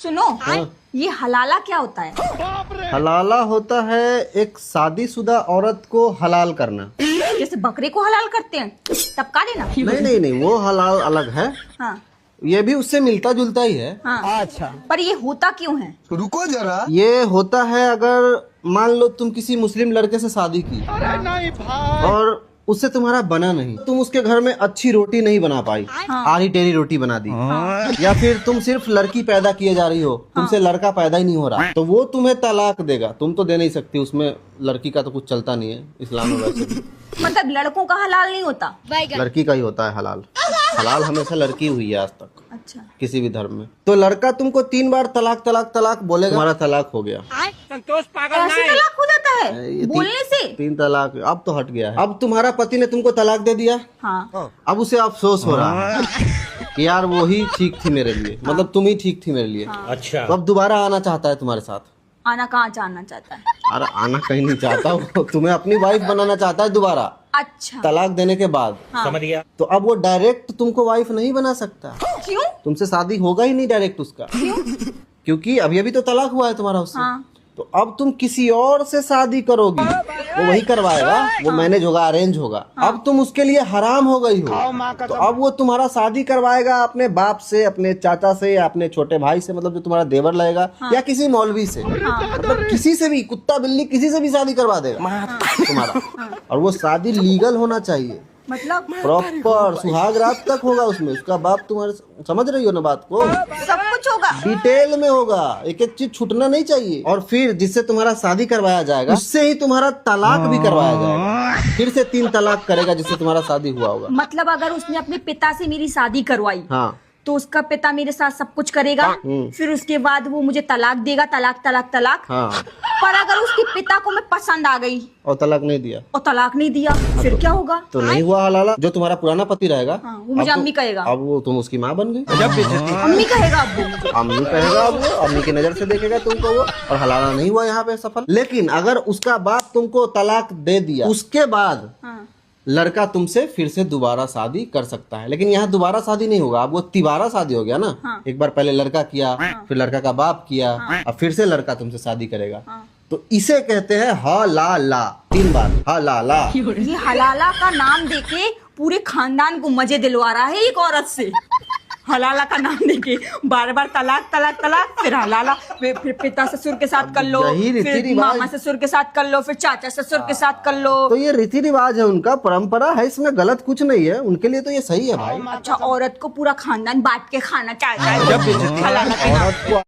सुनो, ये हलाला क्या होता है? हलाला होता है एक शादीशुदा औरत को हलाल करना। जैसे बकरे को हलाल करते हैं तब का देना? नहीं, वो हलाल अलग है। हाँ ये भी उससे मिलता जुलता ही है। हाँ। अच्छा, पर ये होता क्यों है? रुको जरा। ये होता है अगर मान लो तुम किसी मुस्लिम लड़के से शादी की और उससे तुम्हारा बना नहीं, तुम उसके घर में अच्छी रोटी नहीं बना पाई, आरी टेरी रोटी बना दी, या फिर तुम सिर्फ लड़की पैदा किए जा रही हो, तुमसे लड़का पैदा ही नहीं हो रहा, तो वो तुम्हें तलाक देगा। तुम तो दे नहीं सकती, उसमें लड़की का तो कुछ चलता नहीं है इस्लाम में वैसे भी। मतलब लड़कों का हलाल नहीं होता? लड़की का ही होता है हलाल। हलाल हमेशा लड़की हुई है आज तक अच्छा। किसी भी धर्म में। तो लड़का तुमको 3 बार तलाक तलाक तलाक बोलेगा, तुम्हारा तलाक हो गया। ऐसे तलाक हो जाता है ये बोलने से? 3 तलाक अब तो हट गया है। अब तुम्हारा पति ने तुमको तलाक दे दिया, हाँ। अब उसे अफसोस हो रहा है कि यार वो ही ठीक थी मेरे लिए, मतलब तुम ही ठीक थी मेरे लिए। अच्छा, तो अब दोबारा आना चाहता है तुम्हारे साथ। आना कहाँ चाहना चाहता है? अरे आना कहीं नहीं चाहता, वो तुम्हें अपनी वाइफ बनाना चाहता है दोबारा, अच्छा। तलाक देने के बाद। हाँ। समझ गया। तो अब वो डायरेक्ट तुमको वाइफ नहीं बना सकता, क्यों? तुमसे शादी होगा ही नहीं डायरेक्ट उसका। क्योंकि अभी अभी तो तलाक हुआ है तुम्हारा उससे। हाँ। तो अब तुम किसी और से शादी करोगी, वो वही करवाएगा, वो मैनेज होगा, अरेंज होगा। अब तुम उसके लिए हराम हो गई हो, तो अब वो तुम्हारा शादी करवाएगा अपने बाप से, अपने चाचा से, या अपने छोटे भाई से, मतलब जो तुम्हारा देवर लगेगा, या किसी मौलवी से, मतलब किसी से भी, कुत्ता बिल्ली किसी से भी शादी करवा देगा तुम्हारा। और वो शादी लीगल होना चाहिए, मतलब प्रॉपर सुहाग रात तक होगा उसमें। उसका बाप तुम्हारे, समझ रही हो ना बात को? सब कुछ होगा, डिटेल में होगा, एक एक चीज छूटना नहीं चाहिए। और फिर जिससे तुम्हारा शादी करवाया जाएगा उससे ही तुम्हारा तलाक भी करवाया जाएगा। फिर से 3 तलाक करेगा जिससे तुम्हारा शादी हुआ होगा। मतलब अगर उसने अपने पिता से मेरी शादी करवाई, हाँ, तो उसका पिता मेरे साथ सब कुछ करेगा, फिर उसके बाद वो मुझे तलाक देगा, तलाक तलाक तलाक। हाँ। पर अगर उसके पिता को मैं पसंद आ गई और तलाक नहीं दिया, और तलाक नहीं दिया, फिर क्या होगा? तो नहीं हुआ हलाला। जो तुम्हारा पुराना पति रहेगा, हाँ, वो मुझे अम्मी कहेगा। अब वो तुम उसकी माँ बन गई। अम्मी कहेगा अब वो मुझे। अम्मी कहेगा, अब वो अम्मी की नजर से देखेगा तुमको वो, और हलाला नहीं हुआ यहाँ पे सफल। लेकिन अगर उसका बाप तुमको तलाक दे दिया, उसके बाद हाँ। लड़का तुमसे फिर से दोबारा शादी कर सकता है। लेकिन यहाँ दोबारा शादी नहीं होगा, अब वो तिबारा शादी हो गया ना। हाँ। एक बार पहले लड़का किया, फिर लड़का का बाप किया, अब फिर से लड़का तुमसे शादी करेगा। तो इसे कहते हैं हलाला। 3 बार हलाला। ये हलाला का नाम देके पूरे खानदान को मजे दिलवा रहा है एक औरत से। हलाला का नाम देके बार बार तलाक तलाक तलाक, फिर हलाला, फिर पिता ससुर के साथ कर लो, यही रीति फिर रिवाज। मामा ससुर के साथ कर लो, फिर चाचा ससुर के साथ कर लो। तो ये रीति रिवाज है उनका, परंपरा है, इसमें गलत कुछ नहीं है, उनके लिए तो ये सही है भाई। अच्छा, औरत को पूरा खानदान बांट के खाना चाहता है हलाला के नाम पे।